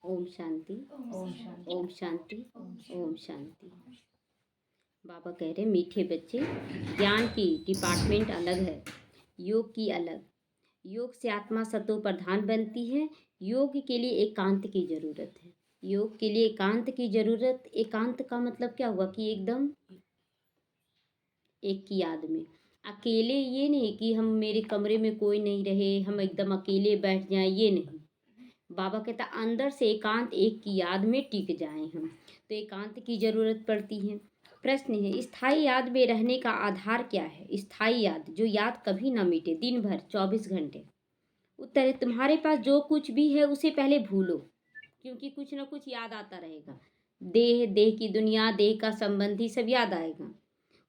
ओम शांति। ओम शांति। ओम शांति। ओम शांति। बाबा कह रहे मीठे बच्चे, ज्ञान की डिपार्टमेंट अलग है, योग की अलग। योग से आत्मा सतो प्रधान बनती है। योग के लिए एकांत की जरूरत है। योग के लिए एकांत की जरूरत। एकांत का मतलब क्या हुआ कि एकदम एक की याद में। अकेले ये नहीं कि हम मेरे कमरे में कोई नहीं रहे, हम एकदम अकेले बैठ जाएं, ये नहीं। बाबा कहता अंदर से एकांत एक की याद में टिक जाएं हम, तो एकांत की जरूरत पड़ती है। प्रश्न है, स्थायी याद में रहने का आधार क्या है? स्थायी याद, जो याद कभी ना मिटे, दिन भर 24 घंटे। उत्तर है, तुम्हारे पास जो कुछ भी है उसे पहले भूलो, क्योंकि कुछ ना कुछ याद आता रहेगा। देह, देह की दुनिया, देह का संबंधी सब याद आएगा,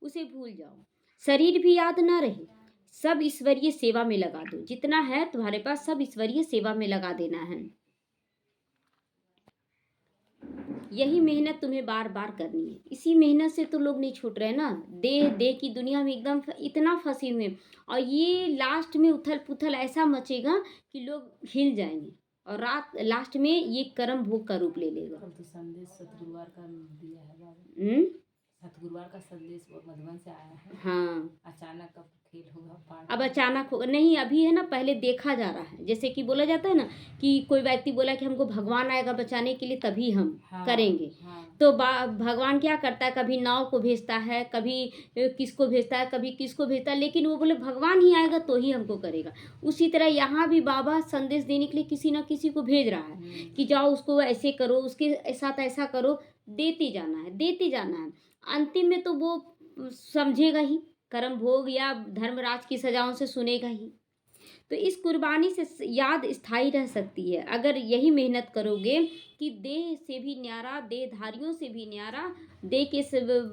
उसे भूल जाओ। शरीर भी याद ना रहे, सब ईश्वरीय सेवा में लगा दो। जितना है तुम्हारे पास सब ईश्वरीय सेवा में लगा देना है। यही मेहनत तुम्हें बार बार करनी है। इसी मेहनत से तो लोग नहीं छूट रहे ना। देह, देह की दुनिया में एकदम इतना फंसे हुए, और ये लास्ट में उथल पुथल ऐसा मचेगा कि लोग हिल जाएंगे, और रात लास्ट में ये कर्म भोग का रूप ले लेगा। कल तो संदेश सतगुरुवार का दिया है बाबा। सतगुरुवार का संदेश मधुबन से आया है। हाँ, अचानक कब खेल होगा पाठ? अब अचानक होगा नहीं, अभी है ना, पहले देखा जा रहा है। जैसे कि बोला जाता है ना कि कोई व्यक्ति बोला कि हमको भगवान आएगा बचाने के लिए, तभी हम करेंगे। तो भगवान क्या करता है, कभी नाव को भेजता है, कभी किसको भेजता है, कभी किसको भेजता है, लेकिन वो बोले भगवान ही आएगा तो ही हमको करेगा। उसी तरह यहाँ भी बाबा संदेश देने के लिए किसी ना किसी को भेज रहा है कि जाओ उसको ऐसे करो, उसके साथ ऐसा करो, देते जाना है, देते जाना है। अंतिम में तो वो समझेगा ही, कर्म भोग या धर्मराज की सजाओं से सुनेगा ही। तो इस कुर्बानी से याद स्थायी रह सकती है, अगर यही मेहनत करोगे कि देह से भी न्यारा, देहधारियों से भी न्यारा, देह के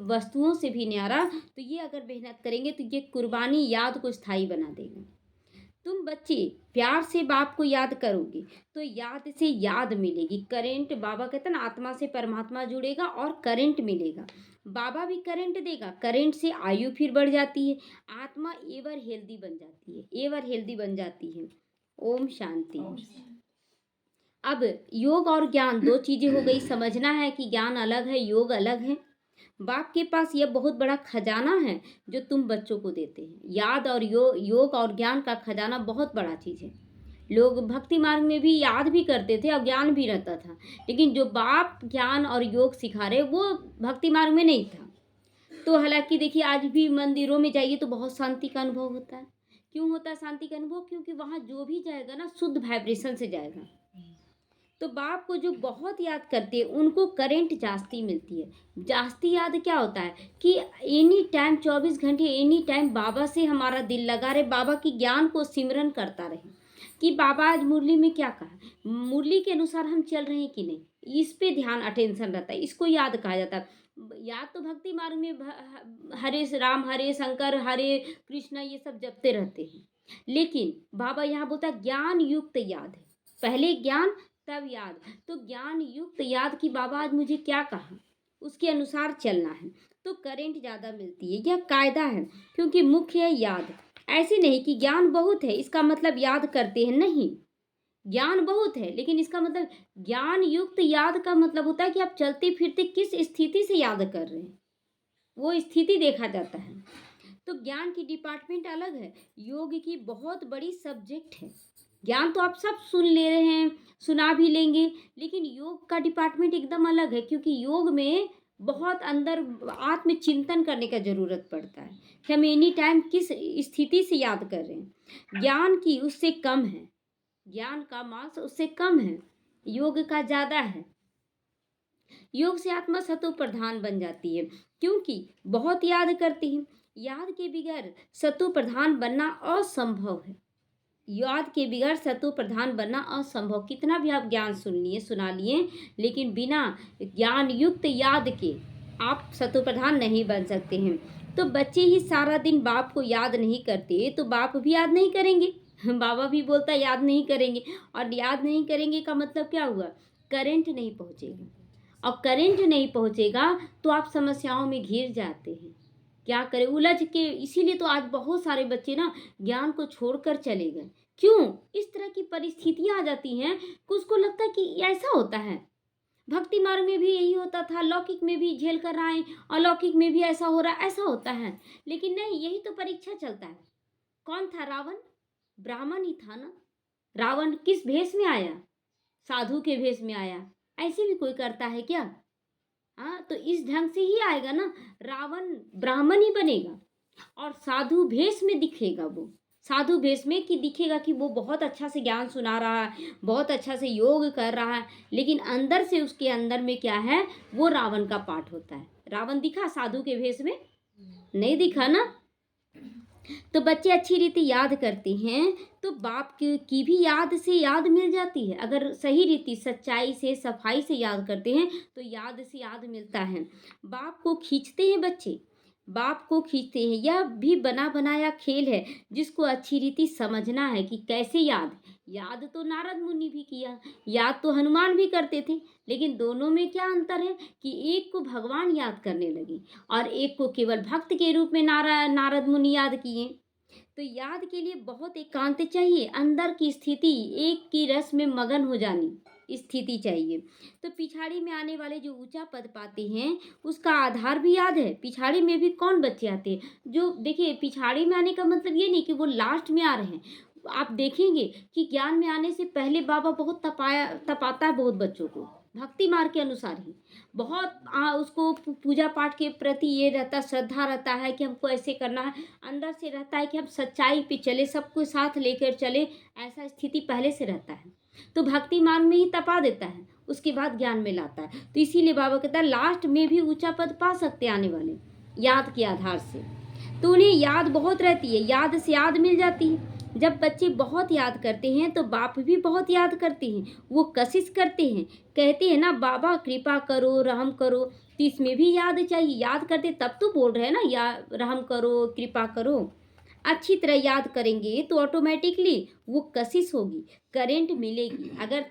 वस्तुओं से भी न्यारा। तो ये अगर मेहनत करेंगे तो ये कुर्बानी याद को स्थायी बना देगा। तुम बच्चे प्यार से बाप को याद करोगे तो याद से याद मिलेगी, करंट। बाबा कहते ना, आत्मा से परमात्मा जुड़ेगा और करंट मिलेगा। बाबा भी करंट देगा, करंट से आयु फिर बढ़ जाती है, आत्मा एवर हेल्दी बन जाती है, एवर हेल्दी बन जाती है। ओम शांति। अब योग और ज्ञान दो चीजें हो गई। समझना है कि ज्ञान अलग है, योग अलग है। बाप के पास यह बहुत बड़ा खजाना है जो तुम बच्चों को देते हैं। याद और योग और ज्ञान का खजाना बहुत बड़ा चीज है। लोग भक्ति मार्ग में भी याद भी करते थे और ज्ञान भी रहता था, लेकिन जो बाप ज्ञान और योग सिखा रहे वो भक्ति मार्ग में नहीं था। तो हालांकि देखिए, आज भी मंदिरों में जाइए तो बहुत शांति का अनुभव होता है। क्यों होता है शांति का अनुभव? क्योंकि वहाँ जो भी जाएगा ना, शुद्ध वाइब्रेशन से जाएगा। तो बाप को जो बहुत याद करते हैं उनको करंट जास्ती मिलती है। जास्ती याद क्या होता है कि एनी टाइम 24 घंटे एनी टाइम बाबा से हमारा दिल लगा रहे, बाबा की ज्ञान को सिमरन करता रहे कि बाबा आज मुरली में क्या कहा, मुरली के अनुसार हम चल रहे हैं कि नहीं, इस पे ध्यान अटेंशन रहता है। इसको याद कहा जाता है। याद तो भक्ति मार्ग में हरे राम, हरे शंकर, हरे कृष्ण, ये सब जपते रहते हैं, लेकिन बाबा यहाँ बोलता है ज्ञान युक्त याद है। पहले ज्ञान तब याद। तो ज्ञान युक्त याद की बाबा आज मुझे क्या कहा, उसके अनुसार चलना है, तो करंट ज़्यादा मिलती है। यह कायदा है, क्योंकि मुख्य है याद। ऐसे नहीं कि ज्ञान बहुत है इसका मतलब याद करते हैं, नहीं। ज्ञान बहुत है लेकिन इसका मतलब, ज्ञान युक्त याद का मतलब होता है कि आप चलते फिरते किस स्थिति से याद कर रहे हैं, वो स्थिति देखा जाता है। तो ज्ञान की डिपार्टमेंट अलग है, योग की बहुत बड़ी सब्जेक्ट है। ज्ञान तो आप सब सुन ले रहे हैं, सुना भी लेंगे, लेकिन योग का डिपार्टमेंट एकदम अलग है, क्योंकि योग में बहुत अंदर आत्मचिंतन करने का ज़रूरत पड़ता है कि हम एनी टाइम किस स्थिति से याद कर रहे हैं। ज्ञान की उससे कम है, ज्ञान का मास उससे कम है, योग का ज़्यादा है। योग से आत्मा सतो प्रधान बन जाती है, क्योंकि बहुत याद करती है। याद के बगैर सतो प्रधान बनना असंभव है। याद के बगैर सतो प्रधान बनना असंभव। कितना भी आप ज्ञान सुन लिए, सुना लिए, लेकिन बिना ज्ञान युक्त याद के आप सतो प्रधान नहीं बन सकते हैं। तो बच्चे ही सारा दिन बाप को याद नहीं करते तो बाप भी याद नहीं करेंगे। बाबा भी बोलता याद नहीं करेंगे, और याद नहीं करेंगे का मतलब क्या हुआ, करंट नहीं पहुंचेगा, और करंट नहीं पहुंचेगा तो आप समस्याओं में घिर जाते हैं। क्या करें, उलझ के। इसीलिए तो आज बहुत सारे बच्चे ना ज्ञान को छोड़कर चले गए, क्यों इस तरह की परिस्थितियां आ जाती हैं कि उसको लगता है कि ऐसा होता है। भक्ति मार्ग में भी यही होता था, लौकिक में भी झेल कर आए, अलौकिक में भी ऐसा हो रहा है, ऐसा होता है। लेकिन नहीं, यही तो परीक्षा चलता है। कौन था रावण? ब्राह्मण ही था ना। रावण किस भेष में आया? साधु के भेष में आया। ऐसे भी कोई करता है क्या? हाँ, तो इस ढंग से ही आएगा ना। रावण ब्राह्मण ही बनेगा और साधु भेष में दिखेगा। वो साधु भेष में कि दिखेगा कि वो बहुत अच्छा से ज्ञान सुना रहा है, बहुत अच्छा से योग कर रहा है, लेकिन अंदर से उसके अंदर में क्या है, वो रावण का पाठ होता है। रावण दिखा साधु के भेष में? नहीं दिखा ना। तो बच्चे अच्छी रीति याद करते हैं तो बाप की भी याद से याद मिल जाती है। अगर सही रीति सच्चाई से सफाई से याद करते हैं तो याद से याद मिलता है। बाप को खींचते हैं बच्चे, बाप को खींचते हैं। यह भी बना बनाया खेल है जिसको अच्छी रीति समझना है कि कैसे याद। याद तो नारद मुनि भी किया, याद तो हनुमान भी करते थे, लेकिन दोनों में क्या अंतर है कि एक को भगवान याद करने लगे और एक को केवल भक्त के रूप में नारद मुनि याद किए। तो याद के लिए बहुत एकांत चाहिए, अंदर की स्थिति, एक की रस में मगन हो जानी स्थिति चाहिए। तो पिछाड़ी में आने वाले जो ऊंचा पद पाते हैं उसका आधार भी याद है। पिछाड़ी में भी कौन बच्चे आते हैं जो, देखिए पिछाड़ी में आने का मतलब ये नहीं कि वो लास्ट में आ रहे हैं। आप देखेंगे कि ज्ञान में आने से पहले बाबा बहुत तपाता है बहुत बच्चों को, भक्ति मार्ग के अनुसार ही बहुत उसको पूजा पाठ के प्रति ये रहता, श्रद्धा रहता है कि हमको ऐसे करना है। अंदर से रहता है कि हम सच्चाई पे चले, सबको साथ लेकर चले, ऐसा स्थिति पहले से रहता है। तो भक्ति मार्ग में ही तपा देता है, उसके बाद ज्ञान में लाता है। तो इसीलिए बाबा कहता है लास्ट में भी ऊंचा पद पा सकते आने वाले याद के आधार से। तो उन्हें याद बहुत रहती है, याद से याद मिल जाती है। जब बच्चे बहुत याद करते हैं तो बाप भी बहुत याद करते हैं, वो कोशिश करते हैं। कहते हैं ना बाबा कृपा करो रहम करो, तो इसमें भी याद चाहिए। याद करते तब तो बोल रहे हैं ना, या रहम करो कृपा करो। अच्छी तरह याद करेंगे तो ऑटोमेटिकली वो कोशिश होगी, करंट मिलेगी। अगर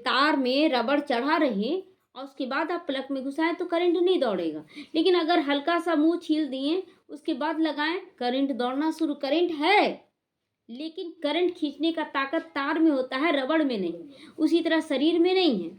तार में रबड़ चढ़ा रहे और उसके बाद आप प्लग में घुसाएं तो करंट नहीं दौड़ेगा, लेकिन अगर हल्का सा मुंह छील दिए उसके बाद लगाएं, करंट दौड़ना शुरू। करंट है लेकिन करंट खींचने का ताकत तार में होता है, रबड़ में नहीं। उसी तरह शरीर में नहीं है।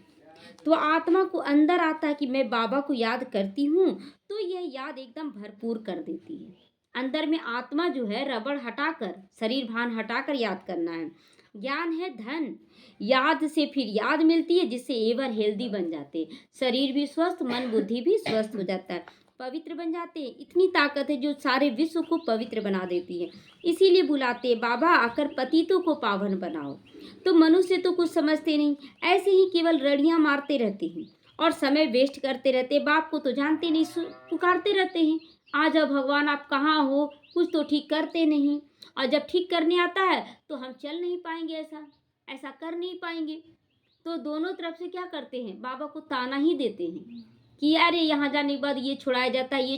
तो आत्मा को अंदर आता है कि मैं बाबा को याद करती हूँ तो यह याद एकदम भरपूर कर देती है। अंदर में आत्मा जो है, रबड़ हटाकर, शरीर भान हटाकर याद करना है। ज्ञान है धन, याद से फिर याद मिलती है जिससे एवर हेल्दी बन जाते हैं, शरीर भी स्वस्थ, मन बुद्धि भी स्वस्थ हो जाता है, पवित्र बन जाते हैं। इतनी ताकत है जो सारे विश्व को पवित्र बना देती है। इसीलिए बुलाते हैं बाबा आकर पतितों को पावन बनाओ। तो मनुष्य तो कुछ समझते नहीं, ऐसे ही केवल रड़ियां मारते रहते हैं और समय वेस्ट करते रहते हैं। बाप को तो जानते नहीं, पुकारते रहते हैं आ जाओ भगवान, आप कहाँ हो, कुछ तो ठीक करते नहीं। और जब ठीक करने आता है तो हम चल नहीं पाएंगे, ऐसा कर नहीं पाएंगे। तो दोनों तरफ से क्या करते हैं, बाबा को ताना ही देते हैं कि अरे यहाँ जाने के बाद ये छुड़ाया जाता है,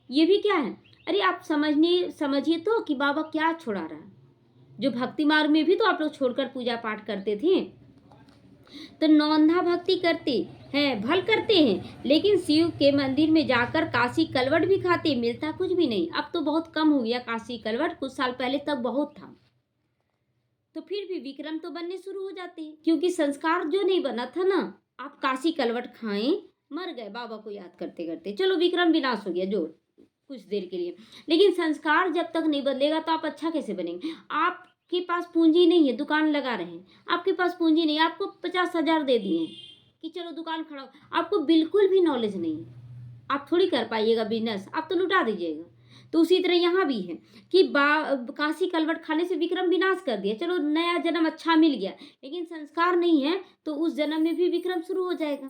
ये भी क्या है। अरे आप समझिए तो कि बाबा क्या छुड़ा रहा है। जो भक्ति मार्ग में भी तो आप लोग छोड़कर पूजा पाठ करते थे, तो नौंधा भक्ति करते हैं, भल करते हैं, लेकिन शिव के मंदिर में जाकर काशी कलवट भी खाते, मिलता कुछ भी नहीं। अब तो बहुत कम हो गया काशी कलवट, कुछ साल पहले तक बहुत था। तो फिर भी विक्रम तो बनने शुरू हो जाते हैं, क्योंकि संस्कार जो नहीं बना था ना। आप काशी कलवट खाएं, मर गए बाबा को याद करते करते, चलो विक्रम विनाश हो गया जो कुछ देर के लिए, लेकिन संस्कार जब तक नहीं बदलेगा तो आप अच्छा कैसे बनेंगे। आपके पास पूंजी नहीं है, दुकान लगा रहे हैं, आपके पास पूंजी नहीं, आपको 50,000 दे दिए कि चलो दुकान खड़ा, आपको बिल्कुल भी नॉलेज नहीं है, आप थोड़ी कर पाइएगा बिजनेस, आप तो लुटा दीजिएगा। तो उसी तरह यहाँ भी है कि काशी कलवट खाने से विक्रम विनाश कर दिया, चलो नया जन्म अच्छा मिल गया, लेकिन संस्कार नहीं है तो उस जन्म में भी विक्रम शुरू हो जाएगा।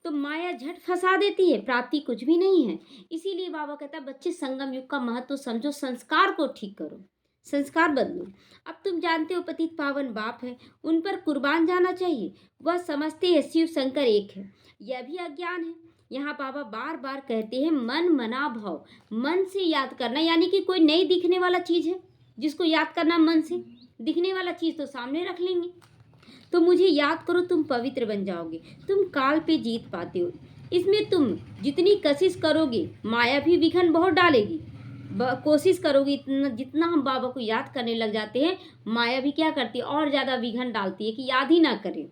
तो माया झट फंसा देती है, प्राप्ति कुछ भी नहीं है। इसीलिए बाबा कहता है बच्चे संगम युग का महत्व समझो, संस्कार को ठीक करो, संस्कार बदलो। अब तुम जानते हो पतित पावन बाप है, उन पर कुर्बान जाना चाहिए। वह समझते हैं शिव शंकर एक है, यह भी अज्ञान है। यहाँ बाबा बार बार कहते हैं मन मना भाव, मन से याद करना, यानी कि कोई नहीं दिखने वाला चीज है जिसको याद करना मन से, दिखने वाला चीज तो सामने रख लेंगे। तो मुझे याद करो, तुम पवित्र बन जाओगे, तुम काल पे जीत पाते हो। इसमें तुम जितनी कोशिश करोगे, माया भी विघन बहुत डालेगी, कोशिश करोगे इतना, जितना हम बाबा को याद करने लग जाते हैं, माया भी क्या करती है, और ज़्यादा विघन डालती है कि याद ही ना करें।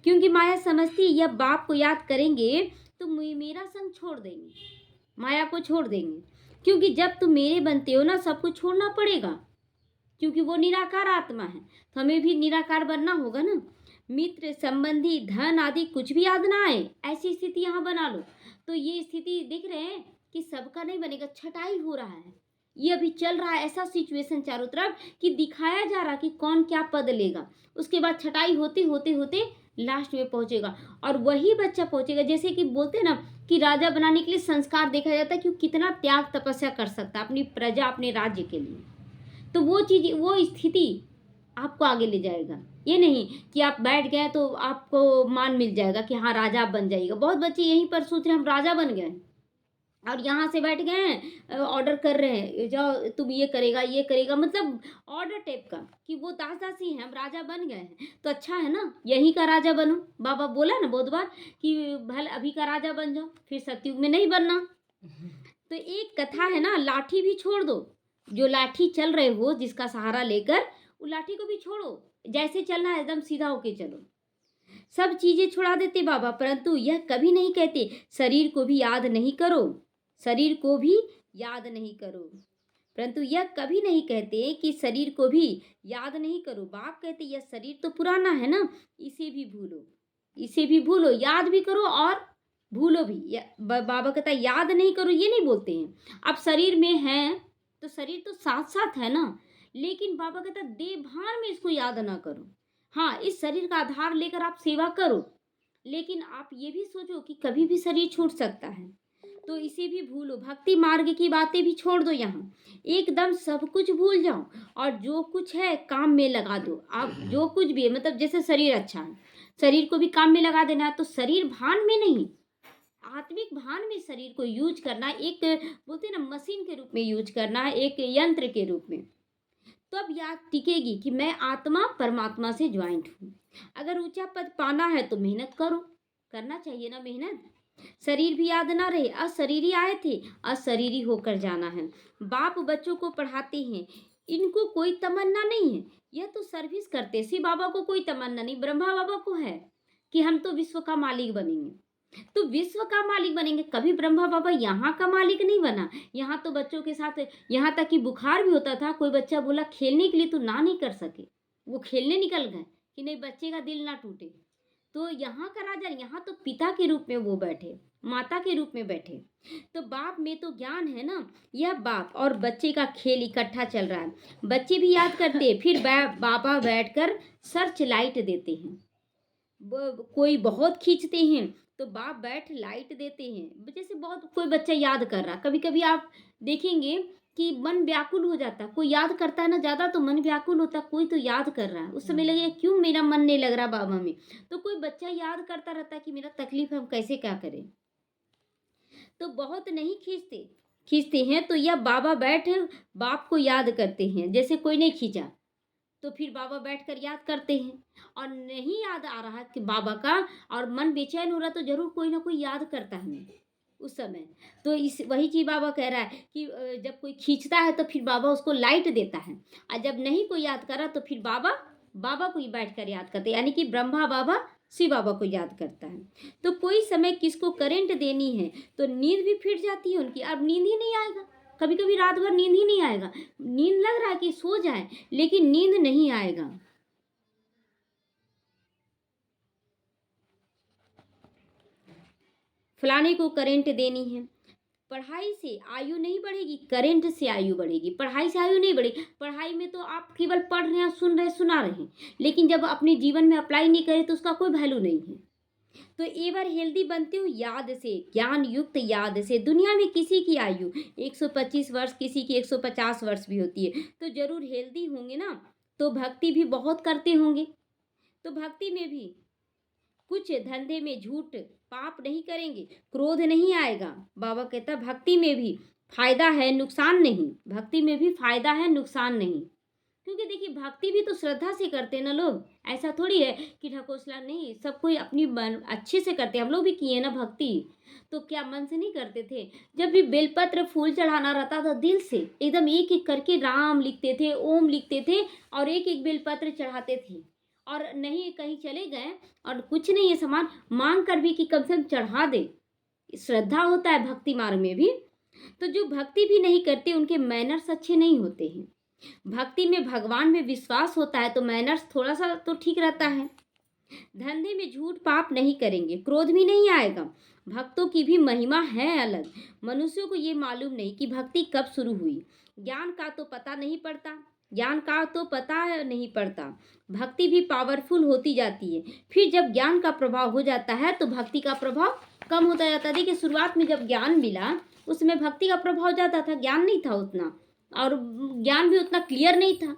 क्योंकि माया समझती है यह बाप को याद करेंगे तो मेरा संग छोड़ देंगे, माया को छोड़ देंगे। क्योंकि जब तुम मेरे बनते हो ना, सबको छोड़ना पड़ेगा, क्योंकि वो निराकार आत्मा है, तो हमें भी निराकार बनना होगा ना। मित्र, संबंधी, धन आदि कुछ भी याद ना आए, ऐसी स्थिति यहाँ बना लो। तो ये स्थिति देख रहे हैं कि सबका नहीं बनेगा, छटाई हो रहा है, ये अभी चल रहा है ऐसा सिचुएशन चारों तरफ कि दिखाया जा रहा कि कौन क्या पद लेगा। उसके बाद छटाई होते होते होते लास्ट में पहुंचेगा, और वही बच्चा पहुंचेगा। जैसे कि बोलते हैं ना कि राजा बनाने के लिए संस्कार देखा जाता है कि वो कितना त्याग तपस्या कर सकता है अपनी प्रजा, अपने राज्य के लिए। तो वो चीज़, वो स्थिति आपको आगे ले जाएगा। ये नहीं कि आप बैठ गए तो आपको मान मिल जाएगा कि हाँ राजा आप बन जाइएगा। बहुत बच्चे यहीं पर सोच रहे हैं हम राजा बन गए, और यहाँ से बैठ गए हैं, ऑर्डर कर रहे हैं, जाओ तुम ये करेगा ये करेगा, मतलब ऑर्डर टाइप का कि वो दास दासी हैं, हम राजा बन गए हैं तो अच्छा है ना, यहीं का राजा बनो। बाबा बोला ना बहुत बार कि भले अभी का राजा बन जाओ, फिर सतयुग में नहीं बनना। तो एक कथा है ना, लाठी भी छोड़ दो, जो लाठी चल रहे हो जिसका सहारा लेकर, वो लाठी को भी छोड़ो, जैसे चलना है एकदम सीधा होके चलो। सब चीजें छुड़ा देते बाबा, परंतु यह कभी नहीं कहते शरीर को भी याद नहीं करो, शरीर को भी याद नहीं करो, परंतु यह कभी नहीं कहते कि शरीर को भी याद नहीं करो। बाप कहते यह शरीर तो पुराना है ना, इसे भी भूलो, इसे भी भूलो, याद भी करो और भूलो भी। बाबा कहता है याद नहीं करो, ये नहीं बोलते हैं। अब शरीर में है तो शरीर तो साथ साथ है ना, लेकिन बाबा कहता है देह भान में इसको याद ना करो। हाँ, इस शरीर का आधार लेकर आप सेवा करो, लेकिन आप ये भी सोचो कि कभी भी शरीर छूट सकता है, तो इसे भी भूलो। भक्ति मार्ग की बातें भी छोड़ दो, यहाँ एकदम सब कुछ भूल जाओ, और जो कुछ है काम में लगा दो। आप जो कुछ भी है, मतलब जैसे शरीर अच्छा है, शरीर को भी काम में लगा देना है। तो शरीर भान में नहीं, आत्मिक भान में शरीर को यूज करना, एक बोलते हैं ना मशीन के रूप में यूज करना है, एक यंत्र के रूप में। तब याद टिकेगी कि मैं आत्मा परमात्मा से ज्वाइंट हूँ। अगर ऊंचा पद पाना है तो मेहनत करो, करना चाहिए ना मेहनत। शरीर भी याद ना रहे, अशरीरी आए थे, अशरीरी होकर जाना है। बाप बच्चों को पढ़ाते हैं, इनको कोई तमन्ना नहीं है, यह तो सर्विस करते। शिव बाबा को कोई तमन्ना नहीं, ब्रह्मा बाबा को है कि हम तो विश्व का मालिक बनेंगे, तो विश्व का मालिक बनेंगे। कभी ब्रह्मा बाबा यहाँ का मालिक नहीं बना। यहाँ तो बच्चों के साथ, यहाँ तक कि बुखार भी होता था, कोई बच्चा बोला खेलने के लिए तो ना नहीं कर सके, वो खेलने निकल गए कि नहीं बच्चे का दिल ना टूटे। तो यहाँ का राजा, यहाँ तो पिता के रूप में वो बैठे, माता के रूप में बैठे। तो बाप में तो ज्ञान है ना, यह बाप और बच्चे का खेल इकट्ठा चल रहा है। बच्चे भी याद करते हैं, फिर बाबा बैठकर सर्च लाइट देते हैं। कोई बहुत खींचते हैं तो बाप बैठ लाइट देते हैं। जैसे बहुत कोई बच्चा याद कर रहा, कभी कभी आप देखेंगे कि मन व्याकुल हो जाता, कोई याद करता है ना ज़्यादा तो मन व्याकुल होता, कोई तो याद कर रहा है, उस समय लगेगा क्यों मेरा मन नहीं लग रहा बाबा में। तो कोई बच्चा याद करता रहता है कि मेरा तकलीफ है, हम कैसे क्या करें। तो बहुत नहीं खींचते हैं तो यह बाबा बैठ बाप को याद करते हैं। जैसे कोई नहीं खींचा तो फिर बाबा बैठकर याद करते हैं, और नहीं याद आ रहा कि बाबा का, और मन बेचैन हो रहा, तो जरूर कोई ना कोई याद करता है उस समय। तो इस वही चीज बाबा कह रहा है कि जब कोई खींचता है तो फिर बाबा उसको लाइट देता है, और जब नहीं कोई याद करा तो फिर बाबा को ही बैठ कर याद करते हैं, यानी कि ब्रह्मा बाबा शिव बाबा को याद करता है। तो कोई समय किसको करंट देनी है तो नींद भी फिट जाती है उनकी, अब नींद ही नहीं आएगा। कभी कभी रात भर नींद ही नहीं आएगा, नींद लग रहा है कि सो जाए, लेकिन नींद नहीं आएगा। फलाने को करंट देनी है। पढ़ाई से आयु नहीं बढ़ेगी, करंट से आयु बढ़ेगी। पढ़ाई से आयु नहीं बढ़ेगी। पढ़ाई में तो आप केवल पढ़ रहे हैं, सुन रहे, सुना रहे हैं, लेकिन जब अपने जीवन में अप्लाई नहीं करें तो उसका कोई वैल्यू नहीं है। तो एवर हेल्दी बनते हो याद से, ज्ञान युक्त याद से। दुनिया में किसी की आयु 125 वर्ष, किसी की 150 वर्ष भी होती है, तो जरूर हेल्दी होंगे ना, तो भक्ति भी बहुत करते होंगे। तो भक्ति में भी कुछ धंधे में झूठ पाप नहीं करेंगे, क्रोध नहीं आएगा। बाबा कहता भक्ति में भी फायदा है, नुकसान नहीं। भक्ति में भी फायदा है, नुकसान नहीं। क्योंकि देखिए भक्ति भी तो श्रद्धा से करते हैं ना लोग। ऐसा थोड़ी है कि ढकोसला नहीं, सब कोई अपनी मन अच्छे से करते हैं। हम लोग भी किए ना भक्ति, तो क्या मन से नहीं करते थे? जब भी बेलपत्र फूल चढ़ाना रहता था दिल से एकदम एक एक करके राम लिखते थे, ओम लिखते थे और एक एक बेलपत्र चढ़ाते थे। और नहीं कहीं चले गए और कुछ नहीं है सामान मांग कर भी कि कम से कम चढ़ा दे, श्रद्धा होता है भक्ति मार्ग में भी। तो जो भक्ति भी नहीं करते उनके मैनर्स अच्छे नहीं होते हैं। भक्ति में भगवान में विश्वास होता है तो मैनर्स थोड़ा सा तो ठीक रहता है। धंधे में झूठ पाप नहीं करेंगे, क्रोध भी नहीं आएगा। भक्तों की भी महिमा है अलग। मनुष्यों को ये मालूम नहीं कि भक्ति कब शुरू हुई। ज्ञान का तो पता नहीं पड़ता, भक्ति भी पावरफुल होती जाती है। फिर जब ज्ञान का प्रभाव हो जाता है तो भक्ति का प्रभाव कम होता जाता है। देखिए शुरुआत में जब ज्ञान मिला उसमें भक्ति का प्रभाव ज़्यादा था, ज्ञान नहीं था उतना, और ज्ञान भी उतना क्लियर नहीं था,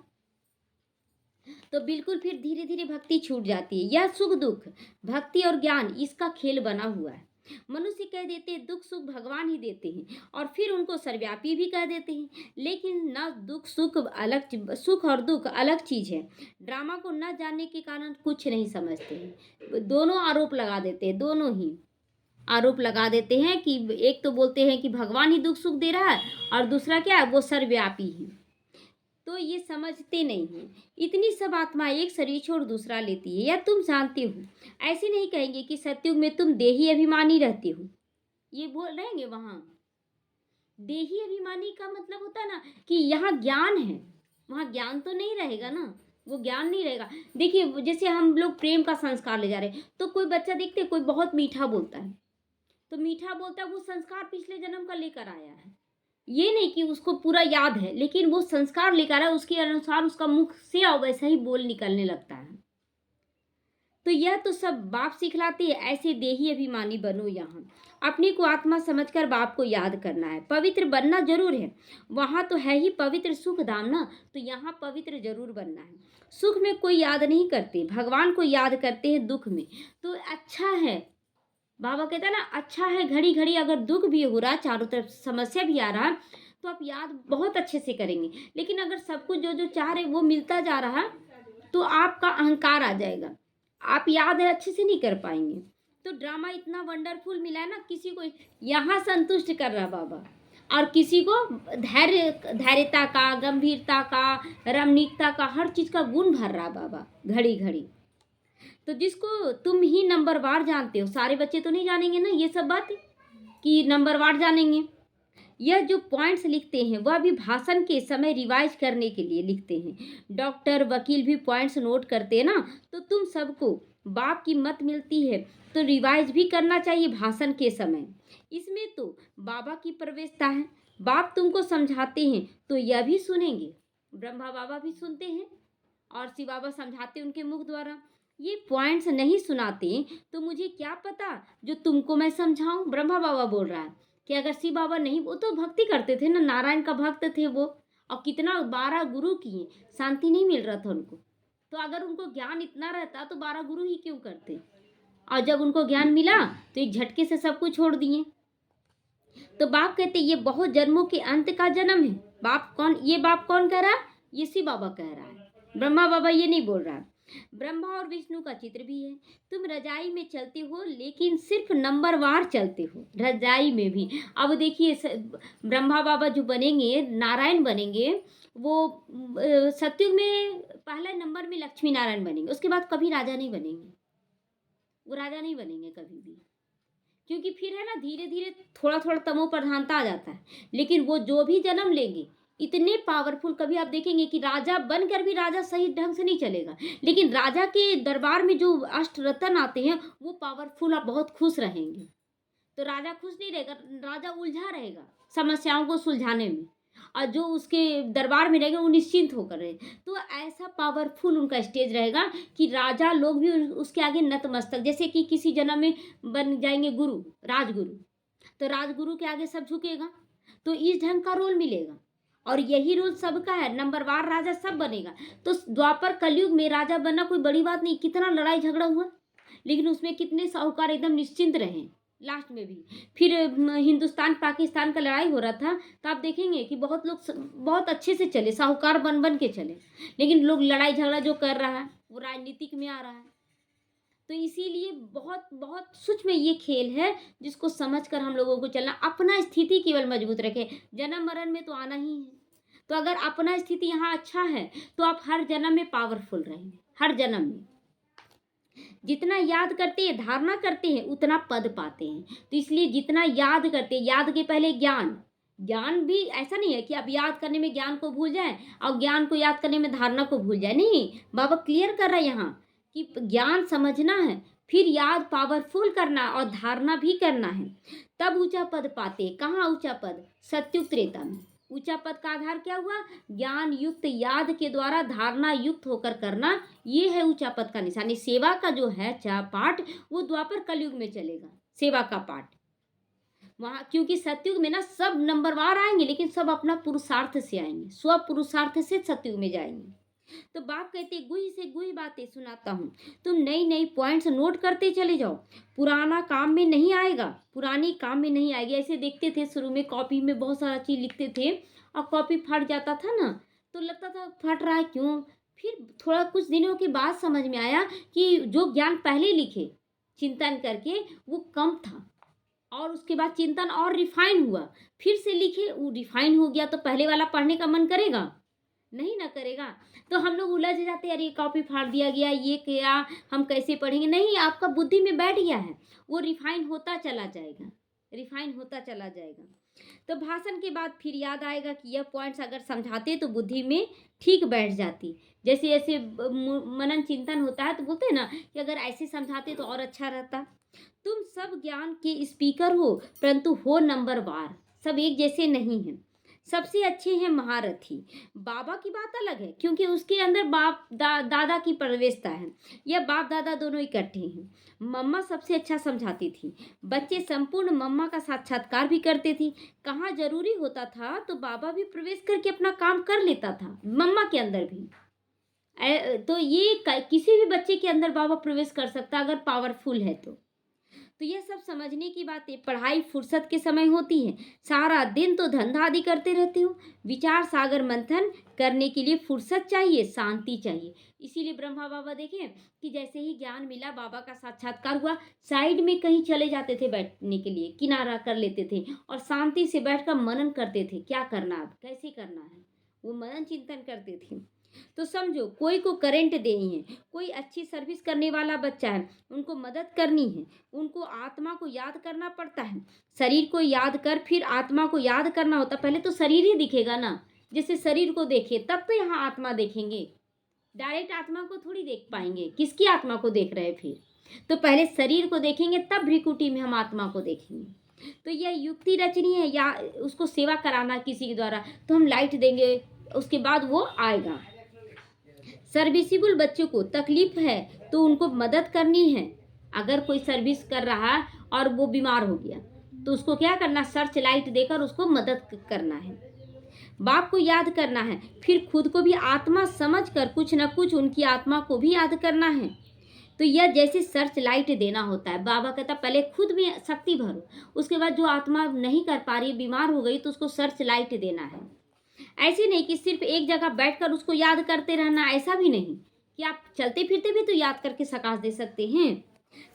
तो बिल्कुल फिर धीरे धीरे भक्ति छूट जाती है। यह सुख दुख, भक्ति और ज्ञान इसका खेल बना हुआ है। मनुष्य कह देते हैं दुख सुख भगवान ही देते हैं और फिर उनको सर्वव्यापी भी कह देते हैं, लेकिन न दुख सुख अलग, सुख और दुख अलग चीज़ है। ड्रामा को न जानने के कारण कुछ नहीं समझते हैं, दोनों आरोप लगा देते हैं, दोनों ही आरोप लगा देते हैं कि एक तो बोलते हैं कि भगवान ही दुख सुख दे रहा है और दूसरा क्या है, वो सर्वव्यापी है। तो ये समझते नहीं हैं। इतनी सब आत्मा एक शरीर छोड़ दूसरा लेती है, या तुम जानते हो। ऐसे नहीं कहेंगे कि सतयुग में तुम देही अभिमानी रहते हो, ये बोल रहेंगे वहाँ। देही अभिमानी का मतलब होता है ना कि यहाँ ज्ञान है, वहाँ ज्ञान तो नहीं रहेगा ना, वो ज्ञान नहीं रहेगा। देखिए जैसे हम लोग प्रेम का संस्कार ले जा रहे हैं, तो कोई बच्चा देखते कोई बहुत मीठा बोलता है, तो मीठा बोलता है वो संस्कार पिछले जन्म का लेकर आया है। ये नहीं कि उसको पूरा याद है, लेकिन वो संस्कार लेकर आया, उसके अनुसार उसका मुख से वैसा ही बोल निकलने लगता है। तो यह तो सब बाप सिखलाते हैं, ऐसे देही अभिमानी बनो। यहाँ अपने को आत्मा समझकर बाप को याद करना है। पवित्र बनना जरूर है, वहाँ तो है ही पवित्र सुख धाम ना, तो यहाँ पवित्र जरूर बनना है। सुख में कोई याद नहीं करते, भगवान को याद करते हैं दुख में, तो अच्छा है। बाबा कहता है ना, अच्छा है घड़ी घड़ी अगर दुख भी हो रहा, चारों तरफ समस्या भी आ रहा, तो आप याद बहुत अच्छे से करेंगे। लेकिन अगर सब कुछ जो जो चाह रहे वो मिलता जा रहा, तो आपका अहंकार आ जाएगा, आप याद अच्छे से नहीं कर पाएंगे। तो ड्रामा इतना वंडरफुल मिला है ना, किसी को यहाँ संतुष्ट कर रहा बाबा, और किसी को धैर्यता का, गंभीरता का, रमणीकता का, हर चीज़ का गुण भर रहा बाबा घड़ी घड़ी। तो जिसको तुम ही नंबरवार जानते हो, सारे बच्चे तो नहीं जानेंगे ना ये सब बात कि नंबरवार जानेंगे। यह जो पॉइंट्स लिखते हैं वह भी भाषण के समय रिवाइज करने के लिए लिखते हैं। डॉक्टर वकील भी पॉइंट्स नोट करते हैं ना, तो तुम सबको बाप की मत मिलती है तो रिवाइज भी करना चाहिए भाषण के समय। इसमें तो बाबा की प्रवेशता है, बाप तुमको समझाते हैं तो यह भी सुनेंगे। ब्रह्मा बाबा भी सुनते हैं और शिव बाबा समझाते उनके मुख द्वारा। ये पॉइंट्स नहीं सुनाते तो मुझे क्या पता जो तुमको मैं समझाऊं। ब्रह्मा बाबा बोल रहा है कि अगर शिव बाबा नहीं, वो तो भक्ति करते थे ना, नारायण का भक्त थे वो, और कितना 12 गुरु किए, शांति नहीं मिल रहा था उनको। तो अगर उनको ज्ञान इतना रहता तो 12 गुरु ही क्यों करते, और जब उनको ज्ञान मिला तो एक झटके से सब कुछ छोड़ दिए। तो बाप कहते ये बहुत जन्मों के अंत का जन्म है। बाप कौन कह रहा है? ये शिव बाबा कह रहा है, ब्रह्मा बाबा ये नहीं बोल रहा है। ब्रह्मा और विष्णु का चित्र भी है। तुम रजाई में चलते हो लेकिन सिर्फ नंबरवार चलते हो, रजाई में भी। अब देखिए ब्रह्मा बाबा जो बनेंगे, नारायण बनेंगे, वो सतयुग में पहले नंबर में लक्ष्मी नारायण बनेंगे, उसके बाद कभी राजा नहीं बनेंगे, वो राजा नहीं बनेंगे कभी भी, क्योंकि फिर है ना धीरे धीरे थोड़ा थोड़ा तमो प्रधानता आ जाता है। लेकिन वो जो भी जन्म लेंगे इतने पावरफुल, कभी आप देखेंगे कि राजा बनकर भी राजा सही ढंग से नहीं चलेगा, लेकिन राजा के दरबार में जो अष्टरत्न आते हैं वो पावरफुल और बहुत खुश रहेंगे। तो राजा खुश नहीं रहेगा, राजा उलझा रहेगा समस्याओं को सुलझाने में, और जो उसके दरबार में रहेंगे वो निश्चिंत होकर रहे। तो ऐसा पावरफुल उनका स्टेज रहेगा कि राजा लोग भी उसके आगे नतमस्तक, जैसे कि किसी जन्म में बन जाएंगे गुरु, राजगुरु, तो राजगुरु के आगे सब झुकेगा, तो इस ढंग का रोल मिलेगा। और यही रोल सबका है, नंबरवार राजा सब बनेगा। तो द्वापर कलयुग में राजा बनना कोई बड़ी बात नहीं, कितना लड़ाई झगड़ा हुआ, लेकिन उसमें कितने साहूकार एकदम निश्चिंत रहे, लास्ट में भी। फिर हिंदुस्तान पाकिस्तान का लड़ाई हो रहा था, तो आप देखेंगे कि बहुत लोग बहुत अच्छे से चले, साहूकार बन बन के चले, लेकिन लोग लड़ाई झगड़ा जो कर रहा है वो राजनीतिक में आ रहा है। तो इसीलिए बहुत बहुत सूक्ष्म ये खेल है, जिसको समझकर हम लोगों को चलना, अपना स्थिति केवल मजबूत रखें। जन्म मरण में तो आना ही है, तो अगर अपना स्थिति यहाँ अच्छा है तो आप हर जन्म में पावरफुल रहेंगे। हर जन्म में जितना याद करते हैं, धारणा करते हैं, उतना पद पाते हैं। तो इसलिए जितना याद करते हैं, याद के पहले ज्ञान, ज्ञान भी ऐसा नहीं है कि अब याद करने में ज्ञान को भूल जाए और ज्ञान को याद करने में धारणा को भूल जाए। नहीं, बाबा क्लियर कर रहा है यहाँ कि ज्ञान समझना है, फिर याद पावरफुल करना और धारणा भी करना है, तब ऊंचा पद पाते। कहाँ ऊंचा पद? सत्युग त्रेता में। ऊंचा पद का आधार क्या हुआ? ज्ञान युक्त याद के द्वारा धारणा युक्त होकर करना, ये है ऊंचा पद का निशानी। सेवा का जो है पाठ, वो द्वापर कलयुग में चलेगा, सेवा का पाठ वहाँ, क्योंकि सतयुग में ना सब नंबरवार आएंगे, लेकिन सब अपना पुरुषार्थ से आएंगे, स्व पुरुषार्थ से सतयुग में जाएंगे। तो बाप कहते गुही से गुही बातें सुनाता हूँ, तुम नई नई पॉइंट्स नोट करते चले जाओ, पुराना काम में नहीं आएगा, पुरानी काम में नहीं आएगी। ऐसे देखते थे शुरू में कॉपी में बहुत सारा चीज़ लिखते थे और कॉपी फट जाता था ना, तो लगता था फट रहा है क्यों। फिर थोड़ा कुछ दिनों के बाद समझ में आया कि जो ज्ञान पहले लिखे चिंतन करके वो कम था, और उसके बाद चिंतन और रिफाइन हुआ, फिर से लिखे वो रिफाइन हो गया, तो पहले वाला पढ़ने का मन करेगा? नहीं ना करेगा। तो हम लोग उलझ जाते, अरे कॉपी फाड़ दिया गया, ये क्या, हम कैसे पढ़ेंगे। नहीं, आपका बुद्धि में बैठ गया है, वो रिफाइन होता चला जाएगा, रिफाइन होता चला जाएगा। तो भाषण के बाद फिर याद आएगा कि यह पॉइंट्स अगर समझाते तो बुद्धि में ठीक बैठ जाती। जैसे ऐसे मनन चिंतन होता है तो बोलते हैं ना कि अगर ऐसे समझाते तो और अच्छा रहता। तुम सब ज्ञान के स्पीकर हो, परंतु हो नंबरवार, सब एक जैसे नहीं हैं। सबसे अच्छे हैं महारथी। बाबा की बात अलग है, क्योंकि उसके अंदर बाप दादा की प्रवेशता है, या बाप दादा दोनों इकट्ठे हैं। मम्मा सबसे अच्छा समझाती थी, बच्चे संपूर्ण मम्मा का साक्षात्कार भी करते थे। कहाँ जरूरी होता था तो बाबा भी प्रवेश करके अपना काम कर लेता था, मम्मा के अंदर भी। तो ये किसी भी बच्चे के अंदर बाबा प्रवेश कर सकता अगर पावरफुल है तो यह सब समझने की बातें पढ़ाई फुर्सत के समय होती है। सारा दिन तो धंधा आदि करते रहते हो, विचार सागर मंथन करने के लिए फुर्सत चाहिए, शांति चाहिए। इसीलिए ब्रह्मा बाबा देखें कि जैसे ही ज्ञान मिला, बाबा का साक्षात्कार हुआ, साइड में कहीं चले जाते थे बैठने के लिए, किनारा कर लेते थे और शांति से बैठकर मनन करते थे, क्या करना अब, कैसे करना है, वो मनन चिंतन करते थे। तो समझो, कोई को करंट देनी है, कोई अच्छी सर्विस करने वाला बच्चा है, उनको मदद करनी है, उनको आत्मा को याद करना पड़ता है। शरीर को याद कर फिर आत्मा को याद करना होता, पहले तो शरीर ही दिखेगा ना। जैसे शरीर को देखे तब तो यहाँ आत्मा देखेंगे, डायरेक्ट आत्मा को थोड़ी देख पाएंगे। किसकी आत्मा को देख रहे हैं? फिर तो पहले शरीर को देखेंगे, तब भ्रिकुटी में हम आत्मा को देखेंगे। तो यह युक्ति रचनी है, या उसको सेवा कराना किसी के द्वारा, तो हम लाइट देंगे, उसके बाद वो आएगा। सर्विसिबल बच्चों को तकलीफ है तो उनको मदद करनी है। अगर कोई सर्विस कर रहा है और वो बीमार हो गया तो उसको क्या करना, सर्च लाइट देकर उसको मदद करना है, बाप को याद करना है, फिर खुद को भी आत्मा समझकर कुछ न कुछ उनकी आत्मा को भी याद करना है। तो यह जैसे सर्च लाइट देना होता है। बाबा कहता पहले खुद में शक्ति भरो, उसके बाद जो आत्मा नहीं कर पा रही, बीमार हो गई, तो उसको सर्च लाइट देना है। ऐसे नहीं कि सिर्फ एक जगह बैठकर उसको याद करते रहना, ऐसा भी नहीं कि आप चलते फिरते भी तो याद करके सकाश दे सकते हैं।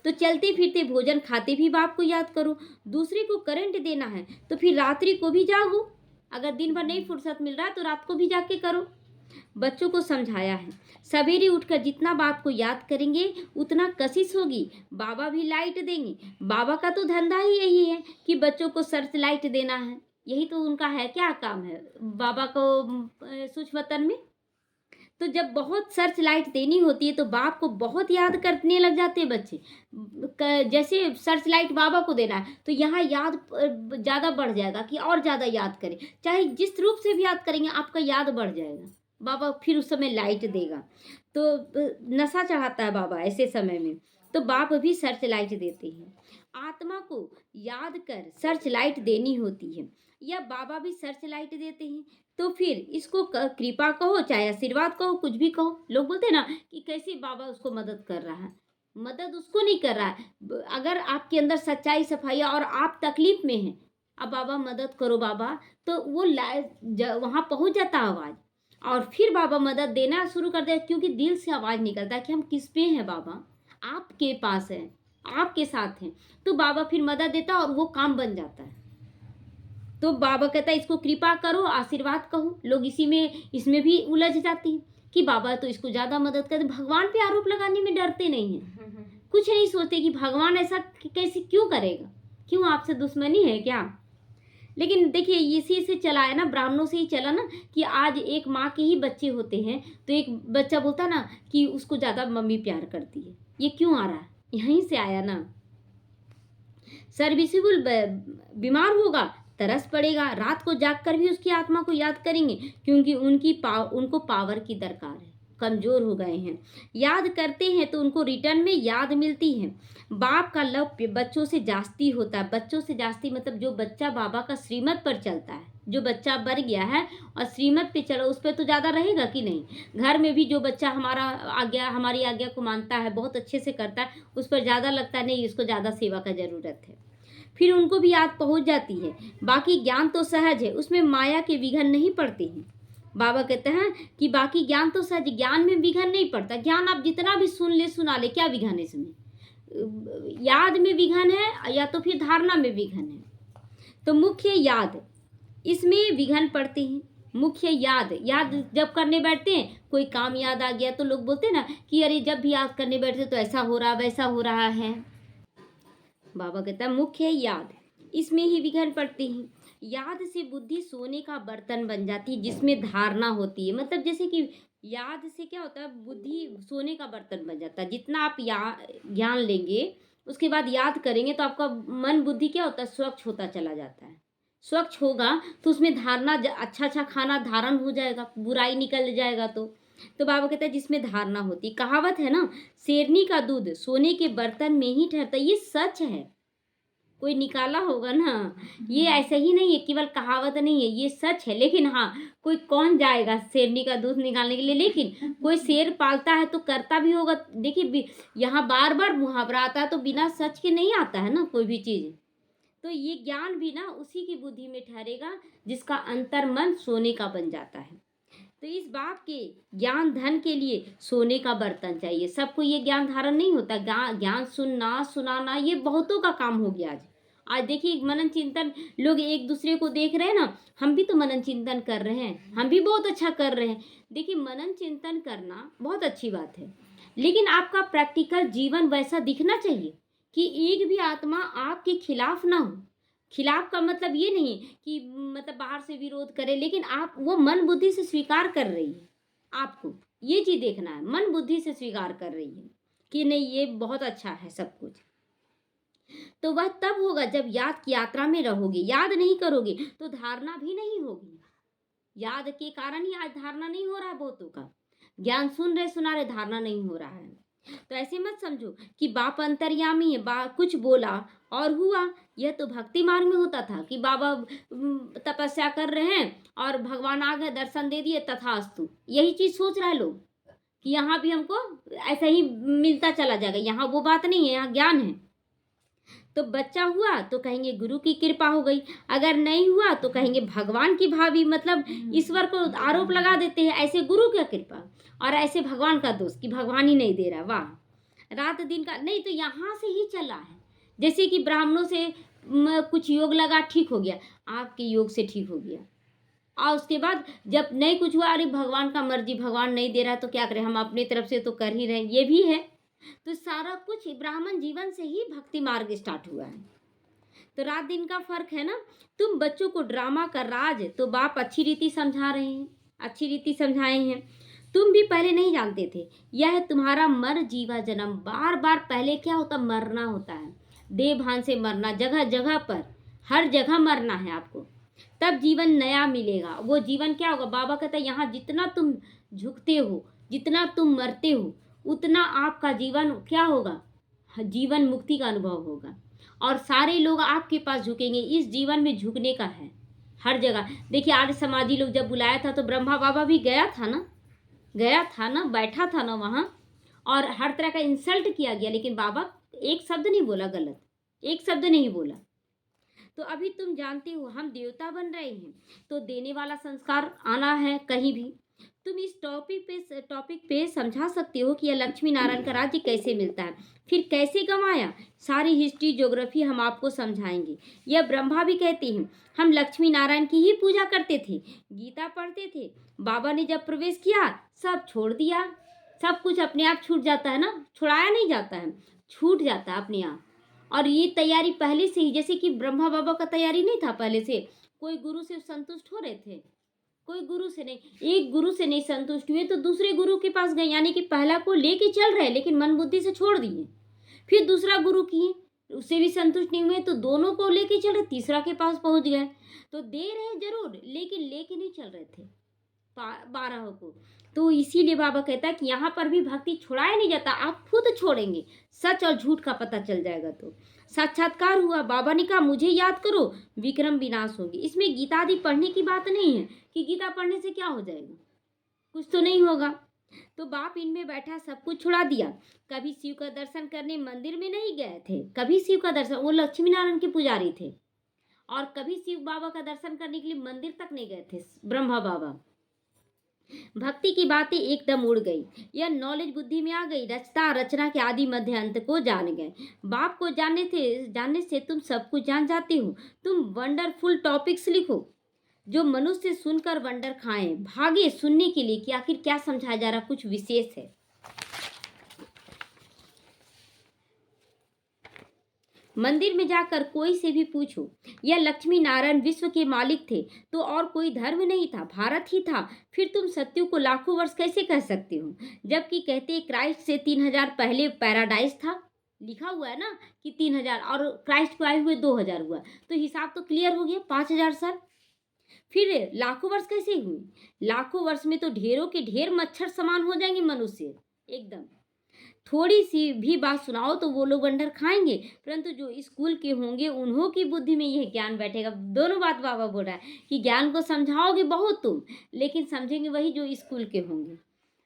तो चलते फिरते भोजन खाते भी बाप को याद करो। दूसरे को करंट देना है तो फिर रात्रि को भी जागो, अगर दिन भर नहीं फुर्सत मिल रहा है तो रात को भी जाके करो। बच्चों को समझाया है, सवेरे उठकर जितना बाप को याद करेंगे उतना कशिश होगी, बाबा भी लाइट देंगे। बाबा का तो धंधा ही यही है कि बच्चों को सर्च लाइट देना है, यही तो उनका है, क्या काम है बाबा को सूक्ष्म वतन में। तो जब बहुत सर्च लाइट देनी होती है तो बाप को बहुत याद करने लग जाते हैं बच्चे। जैसे सर्च लाइट बाबा को देना है तो यहाँ याद ज़्यादा बढ़ जाएगा कि और ज़्यादा याद करें, चाहे जिस रूप से भी याद करेंगे आपका याद बढ़ जाएगा। बाबा फिर उस समय लाइट देगा, तो नशा चढ़ाता है बाबा ऐसे समय में, तो बाप भी सर्च लाइट देते हैं। आत्मा को याद कर सर्च लाइट देनी होती है, या बाबा भी सर्च लाइट देते हैं। तो फिर इसको कृपा कहो चाहे आशीर्वाद कहो, कुछ भी कहो। लोग बोलते हैं ना कि कैसे बाबा उसको मदद कर रहा है, मदद उसको नहीं कर रहा है, अगर आपके अंदर सच्चाई सफाई है और आप तकलीफ में हैं, अब बाबा मदद करो बाबा, तो वो वहाँ पहुँच जाता आवाज़, और फिर बाबा मदद देना शुरू कर दे, क्योंकि दिल से आवाज़ निकलता है कि हम किस पे हैं बाबा, आपके पास हैं, आपके साथ हैं, तो बाबा फिर मदद देता और वो काम बन जाता है। तो बाबा कहता है इसको कृपा करो, आशीर्वाद कहो। लोग इसमें भी उलझ जाती हैं कि बाबा तो इसको ज़्यादा मदद करते, भगवान पे आरोप लगाने में डरते नहीं हैं, कुछ नहीं सोचते कि भगवान ऐसा कैसे क्यों करेगा, क्यों आपसे दुश्मनी है क्या। लेकिन देखिए इसी से चला है ना, ब्राह्मणों से ही चला ना, कि आज एक माँ के ही बच्चे होते हैं तो एक बच्चा बोलता ना कि उसको ज़्यादा मम्मी प्यार करती है, ये क्यों आ रहा है, यहीं से आया ना। सर्विसिबल बीमार होगा, तरस पड़ेगा, रात को जाग कर भी उसकी आत्मा को याद करेंगे, क्योंकि उनको पावर की दरकार है, कमज़ोर हो गए हैं। याद करते हैं तो उनको रिटर्न में याद मिलती है। बाप का लव बच्चों से जास्ती होता है, बच्चों से जास्ती मतलब जो बच्चा बाबा का श्रीमत पर चलता है, जो बच्चा बर गया है और श्रीमत पे चलो, उस पर तो ज़्यादा रहेगा कि नहीं। घर में भी जो बच्चा हमारी आज्ञा को मानता है, बहुत अच्छे से करता है, उस पर ज़्यादा लगता है नहीं इसको ज़्यादा सेवा का ज़रूरत है, फिर उनको भी याद पहुंच जाती है। बाकी ज्ञान तो सहज है, उसमें माया के विघन नहीं पड़ते हैं। बाबा कहते हैं कि बाकी ज्ञान तो सहज, ज्ञान में विघन नहीं पड़ता। ज्ञान आप जितना भी सुना ले, क्या विघन है इसमें, याद में विघन है या तो फिर धारणा में विघन है। तो मुख्य याद, इसमें विघन पड़ते हैं। मुख्य याद जब करने बैठते हैं, कोई काम याद आ गया तो लोग बोलते हैं ना कि अरे जब भी याद करने बैठते तो ऐसा हो रहा वैसा हो रहा है। बाबा कहता है मुख्य याद, इसमें ही विघन पड़ते हैं। याद से बुद्धि सोने का बर्तन बन जाती है जिसमें धारणा होती है, मतलब जैसे कि याद से क्या होता है, बुद्धि सोने का बर्तन बन जाता है। जितना आप ज्ञान लेंगे उसके बाद याद करेंगे तो आपका मन बुद्धि क्या होता है, स्वच्छ होता चला जाता है। स्वच्छ होगा तो उसमें धारणा, अच्छा खाना धारण हो जाएगा, बुराई निकल जाएगा। तो बाबा कहते हैं जिसमें धारणा होती, कहावत है ना, शेरनी का दूध सोने के बर्तन में ही ठहरता। ये सच है, कोई निकाला होगा ना, ये ऐसे ही नहीं है, केवल कहावत नहीं है, ये सच है। लेकिन हाँ, कोई कौन जाएगा शेरनी का दूध निकालने के लिए, लेकिन कोई शेर पालता है तो करता भी होगा। देखिए यहाँ बार बार मुहावरा आता है, तो बिना सच के नहीं आता है ना कोई भी चीज़। तो ये ज्ञान भी ना उसी की बुद्धि में ठहरेगा जिसका अंतर मन सोने का बन जाता है। तो इस बात के ज्ञान धन के लिए सोने का बर्तन चाहिए। सबको ये ज्ञान धारण नहीं होता। ज्ञान सुनना सुनाना ये बहुतों का काम हो गया आज देखिए मनन चिंतन, लोग एक दूसरे को देख रहे हैं ना, हम भी तो मनन चिंतन कर रहे हैं, हम भी बहुत अच्छा कर रहे हैं। देखिए मनन चिंतन करना बहुत अच्छी बात है, लेकिन आपका प्रैक्टिकल जीवन वैसा दिखना चाहिए कि एक भी आत्मा आपके खिलाफ ना हो। खिलाफ का मतलब ये नहीं कि मतलब बाहर से विरोध करे, लेकिन आप वो मन बुद्धि से स्वीकार कर रही है। आपको ये चीज़ देखना है, मन बुद्धि से स्वीकार कर रही है कि नहीं ये बहुत अच्छा है सब कुछ। तो वह तब होगा जब याद की यात्रा में रहोगे। याद नहीं करोगे तो धारणा भी नहीं होगी। याद के कारण ही आज धारणा नहीं हो रहा है बहुतों का। ज्ञान सुन रहे सुना रहे, धारणा नहीं हो रहा है। तो ऐसे मत समझो कि बाप अंतर्यामी है, कुछ बोला और हुआ। यह तो भक्ति मार्ग में होता था कि बाबा तपस्या कर रहे हैं और भगवान आ गए, दर्शन दे दिए, तथास्तु। यही चीज़ सोच रहे लोग कि यहाँ भी हमको ऐसा ही मिलता चला जाएगा। यहाँ वो बात नहीं है, यहाँ ज्ञान है। तो बच्चा हुआ तो कहेंगे गुरु की कृपा हो गई, अगर नहीं हुआ तो कहेंगे भगवान की भावी, मतलब ईश्वर को आरोप लगा देते हैं, ऐसे गुरु की कृपा और ऐसे भगवान का दोष कि भगवान ही नहीं दे रहा। वाह, रात दिन का नहीं। तो यहाँ से ही चला है। जैसे कि ब्राह्मणों से कुछ योग लगा, ठीक हो गया, आपके योग से ठीक हो गया। और उसके बाद जब नहीं कुछ हुआ, अरे भगवान का मर्जी, भगवान नहीं दे रहा तो क्या करें, हम अपनी तरफ से तो कर ही रहे हैं, ये भी है। तो सारा कुछ ब्राह्मण जीवन से ही भक्ति मार्ग स्टार्ट हुआ है। तो रात दिन का फर्क है ना। तुम बच्चों को ड्रामा का राज तो बाप अच्छी रीति समझा रहे हैं, अच्छी रीति समझाए हैं। तुम भी पहले नहीं जानते थे, यह तुम्हारा मर जीवा जन्म। बार बार पहले क्या होता, मरना होता है, देह भान से मरना, जगह जगह पर हर जगह मरना है आपको, तब जीवन नया मिलेगा। वो जीवन क्या होगा, बाबा कहता है यहाँ जितना तुम झुकते हो, जितना तुम मरते हो, उतना आपका जीवन क्या होगा, जीवन मुक्ति का अनुभव होगा। और सारे लोग आपके पास झुकेंगे। इस जीवन में झुकने का है हर जगह। देखिए आर्य समाजी लोग जब बुलाया था तो ब्रह्मा बाबा भी गया था ना, बैठा था ना वहाँ, और हर तरह का इंसल्ट किया गया, लेकिन बाबा एक शब्द नहीं बोला गलत, एक शब्द नहीं बोला। तो अभी तुम जानते हो हम देवता बन रहे हैं, तो देने वाला संस्कार आना है कहीं भी। तुम इस टॉपिक पे समझा सकते हो कि यह लक्ष्मी नारायण का राज्य कैसे मिलता है, फिर कैसे गंवाया। सारी हिस्ट्री ज्योग्राफी हम आपको समझाएंगे। यह ब्रह्मा भी कहते हैं हम लक्ष्मी नारायण की ही पूजा करते थे, गीता पढ़ते थे। बाबा ने जब प्रवेश किया सब छोड़ दिया। सब कुछ अपने आप छूट जाता है ना, छुड़ाया नहीं जाता है, छूट जाता है अपने आप। और ये तैयारी पहले से ही, जैसे कि ब्रह्मा बाबा का तैयारी नहीं था पहले से। कोई गुरु से संतुष्ट हो रहे थे, कोई गुरु से नहीं। एक गुरु से नहीं संतुष्ट हुए तो दूसरे गुरु के पास गए, यानी कि पहला को लेके चल रहे लेकिन मन बुद्धि से छोड़ दिए। फिर दूसरा गुरु किए, उससे भी संतुष्ट नहीं हुए तो दोनों को लेके चल रहे, तीसरा के पास पहुंच गए। तो दे रहे जरूर लेकिन लेके नहीं चल रहे थे 12 को। तो इसीलिए बाबा कहता है कि यहाँ पर भी भक्ति छुड़ाया नहीं जाता, आप खुद छोड़ेंगे, सच और झूठ का पता चल जाएगा। तो साक्षात्कार हुआ, बाबा ने कहा मुझे याद करो विक्रम विनाश होगी। इसमें गीता आदि पढ़ने की बात नहीं है कि गीता पढ़ने से क्या हो जाएगा, कुछ तो नहीं होगा। तो बाप इनमें बैठा सब कुछ छुड़ा दिया। कभी शिव का दर्शन करने मंदिर में नहीं गए थे, कभी शिव का दर्शन, वो लक्ष्मी नारायण के पुजारी थे, और कभी शिव बाबा का दर्शन करने के लिए मंदिर तक नहीं गए थे ब्रह्मा बाबा। भक्ति की बातें एकदम उड़ गई, यह नॉलेज बुद्धि में आ गई, रचता रचना के आदि मध्य अंत को जान गए। बाप को जानने से तुम सब कुछ जान जाते हो। तुम वंडरफुल टॉपिक्स लिखो जो मनुष्य सुनकर वंडर खाएं, भागे सुनने के लिए कि आखिर क्या समझाया जा रहा, कुछ विशेष है। मंदिर में जाकर कोई से भी पूछो, यह लक्ष्मी नारायण विश्व के मालिक थे तो और कोई धर्म नहीं था, भारत ही था। फिर तुम सत्य को लाखों वर्ष कैसे कह सकते हो, जबकि कहते क्राइस्ट से 3000 पहले पैराडाइज था। लिखा हुआ है ना कि 3000, और क्राइस्ट को आए हुए 2000 हुआ, तो हिसाब तो क्लियर हो गया, 5000 साल। फिर लाखों वर्ष कैसे हुए? लाखों वर्ष में तो ढेरों के ढेर मच्छर समान हो जाएंगे मनुष्य एकदम। थोड़ी सी भी बात सुनाओ तो वो लोग वंडर खाएंगे, परंतु जो स्कूल के होंगे उन्हों की बुद्धि में यह ज्ञान बैठेगा। दोनों बात बाबा बोल रहा है कि ज्ञान को समझाओगे बहुत तुम, लेकिन समझेंगे वही जो स्कूल के होंगे।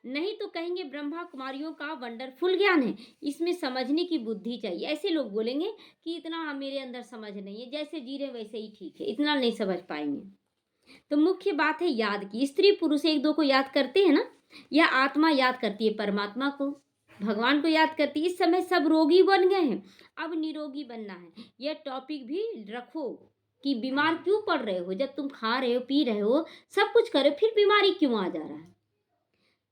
नहीं तो कहेंगे ब्रह्मा कुमारियों का वंडरफुल ज्ञान है, इसमें समझने की बुद्धि चाहिए। ऐसे लोग बोलेंगे कि इतना मेरे अंदर समझ नहीं है, जैसे जी रहे वैसे ही ठीक है, इतना नहीं समझ पाएंगे। तो मुख्य बात है याद की। स्त्री पुरुष एक दो को याद करते हैं ना, यह आत्मा याद करती है परमात्मा को, भगवान को याद करती है। इस समय सब रोगी बन गए हैं, अब निरोगी बनना है। यह टॉपिक भी रखो कि बीमार क्यों पड़ रहे हो, जब तुम खा रहे हो पी रहे हो सब कुछ कर रहे हो, फिर बीमारी क्यों आ जा रहा है।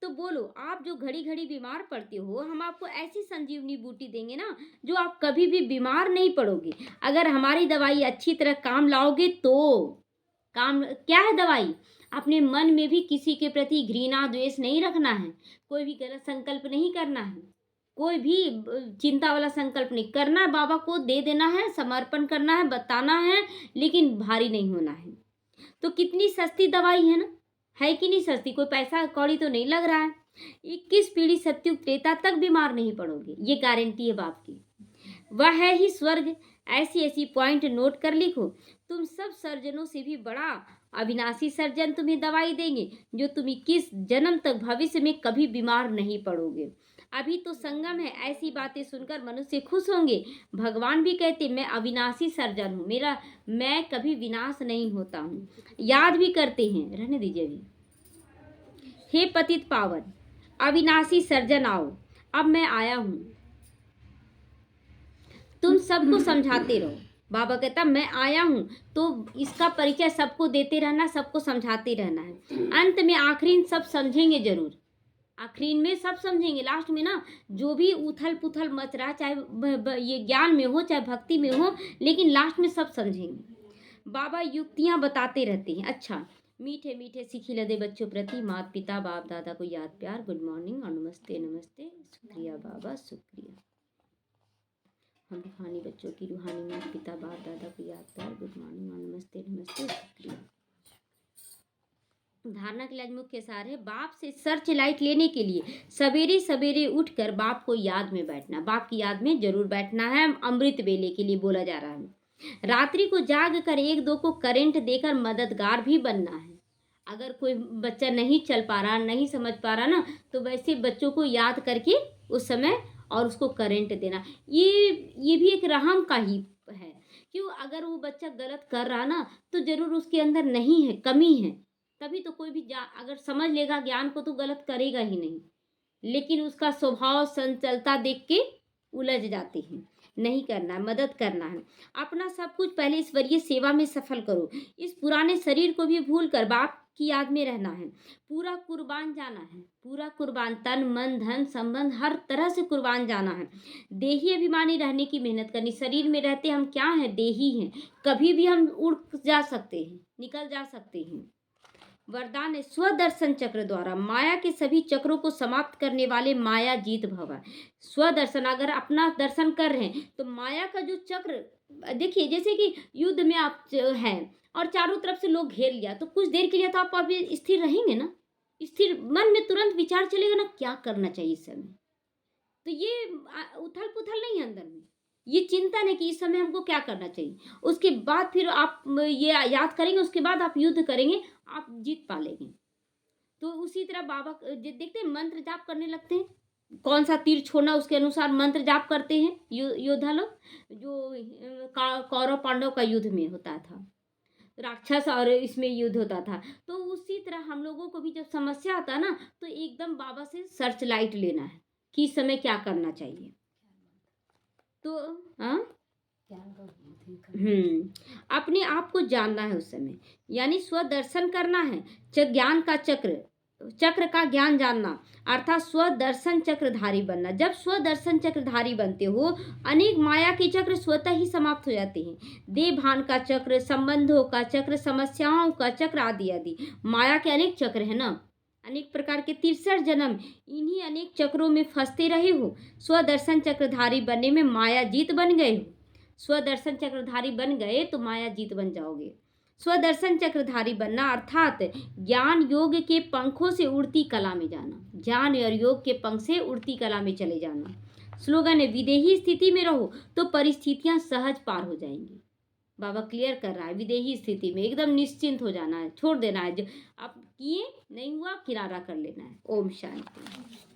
तो बोलो, आप जो घड़ी घड़ी बीमार पड़ते हो, हम आपको ऐसी संजीवनी बूटी देंगे ना जो आप कभी भी बीमार नहीं पड़ोगे। अगर हमारी दवाई अच्छी तरह काम लाओगे तो। काम क्या है दवाई? अपने मन में भी किसी के प्रति घृणा द्वेष नहीं रखना है, कोई भी गलत संकल्प नहीं करना है, कोई भी चिंता वाला संकल्प नहीं करना है, बाबा को दे देना है, समर्पण करना है, बताना है, लेकिन भारी नहीं होना है। तो कितनी सस्ती दवाई है ना, है कि नहीं सस्ती, कोई पैसा कौड़ी तो नहीं लग रहा है। 21 पीढ़ी सत्युग त्रेता तक बीमार नहीं पड़ोगे, ये गारंटी है बाप की। वह है ही स्वर्ग। ऐसी ऐसी पॉइंट नोट कर लिखो। तुम सब सर्जनों से भी बड़ा अविनाशी सर्जन तुम्हें दवाई देंगे, जो तुम 21 जन्म तक भविष्य में कभी बीमार नहीं पड़ोगे। अभी तो संगम है, ऐसी बातें सुनकर मनुष्य खुश होंगे। भगवान भी कहते मैं अविनाशी सर्जन हूँ, मैं कभी विनाश नहीं होता हूँ। याद भी करते हैं, रहने दीजिए अभी। हे पतित पावन अविनाशी सर्जन आओ, अब मैं आया हूँ, तुम सबको समझाते रहो। बाबा कहता मैं आया हूँ, तो इसका परिचय सबको देते रहना, सबको समझाते रहना है। अंत में आखिरी सब समझेंगे जरूर, आखिरी में सब समझेंगे। लास्ट में ना जो भी उथल पुथल मच रहा, चाहे ये ज्ञान में हो चाहे भक्ति में हो, लेकिन लास्ट में सब समझेंगे। बाबा युक्तियाँ बताते रहते हैं। अच्छा, मीठे मीठे सिखी लदे बच्चों प्रति माता पिता बाप दादा को याद प्यार, गुड मॉर्निंग और नमस्ते नमस्ते, शुक्रिया बाबा शुक्रिया। हम रूहानी बच्चों की रूहानी माता पिता बाप दादा को याद प्यार, गुड मॉर्निंग और नमस्ते नमस्ते, शुक्रिया। धारणा के लिए मुख्य सार है, बाप से सर्च लाइट लेने के लिए सवेरे सवेरे उठकर बाप को याद में बैठना, बाप की याद में जरूर बैठना है। अमृत बेले के लिए बोला जा रहा है। रात्रि को जाग कर एक दो को करंट देकर मददगार भी बनना है। अगर कोई बच्चा नहीं चल पा रहा, नहीं समझ पा रहा ना, तो वैसे बच्चों को याद करके उस समय और उसको करंट देना। ये भी एक रहम का ही है। क्यों, अगर वो बच्चा गलत कर रहा ना तो ज़रूर उसके अंदर नहीं है, कमी है। तभी तो कोई भी अगर समझ लेगा ज्ञान को तो गलत करेगा ही नहीं। लेकिन उसका स्वभाव संचलता देख के उलझ जाते हैं। नहीं करना है, मदद करना है। अपना सब कुछ पहले ईश्वरीय सेवा में सफल करो। इस पुराने शरीर को भी भूल कर बाप की याद में रहना है। पूरा कुर्बान जाना है, पूरा कुर्बान, तन मन धन संबंध हर तरह से कुर्बान जाना है। देही अभिमानी रहने की मेहनत करनी। शरीर में रहते हम क्या हैं, देही हैं। कभी भी हम उड़ जा सकते हैं, निकल जा सकते हैं। वरदान है स्वदर्शन चक्र द्वारा माया के सभी चक्रों को समाप्त करने वाले माया जीत भव। स्वदर्शन, अगर अपना दर्शन कर रहे हैं तो माया का जो चक्र, देखिए जैसे कि युद्ध में आप हैं और चारों तरफ से लोग घेर लिया तो कुछ देर के लिए तो आप अभी स्थिर रहेंगे ना। स्थिर मन में तुरंत विचार चलेगा ना क्या करना चाहिए इस समय। तो ये उथल पुथल नहीं है अंदर में, ये चिंतन है कि इस समय हमको क्या करना चाहिए। उसके बाद फिर आप ये याद करेंगे, उसके बाद आप युद्ध करेंगे, आप जीत पा लेंगे। तो उसी तरह बाबा देखते हैं मंत्र जाप करने लगते हैं, कौन सा तीर छोड़ना उसके अनुसार मंत्र जाप करते हैं योद्धा लोग। जो कौरव पांडव का युद्ध में होता था, राक्षस और इसमें युद्ध होता था। तो उसी तरह हम लोगों को भी जब समस्या आता ना तो एकदम बाबा से सर्च लाइट लेना है कि इस समय क्या करना चाहिए। तो अपने आप को जानना है उस समय, यानी स्वदर्शन करना है। ज्ञान का चक्र का ज्ञान जानना अर्थात स्वदर्शन चक्रधारी बनना। जब स्वदर्शन चक्रधारी बनते हो अनेक माया के चक्र स्वतः ही समाप्त हो जाते हैं। देह भान का चक्र, संबंधों का चक्र, समस्याओं का चक्र आदि आदि माया के अनेक चक्र है ना, अनेक प्रकार के 63 जन्म इन्हीं अनेक चक्रों में फंसते रहे हो। स्वदर्शन चक्रधारी बनने में माया जीत बन गए हो। स्वदर्शन चक्रधारी बन गए तो माया जीत बन जाओगे। स्वदर्शन चक्रधारी बनना अर्थात ज्ञान योग के पंखों से उड़ती कला में जाना। ज्ञान और योग के पंख से उड़ती कला में चले जाना। स्लोगन है विदेही स्थिति में रहो तो परिस्थितियां सहज पार हो जाएंगी। बाबा क्लियर कर रहा है, विदेही स्थिति में एकदम निश्चिंत हो जाना है, छोड़ देना है। जो आप किए नहीं हुआ किनारा कर लेना है। ओम शांति।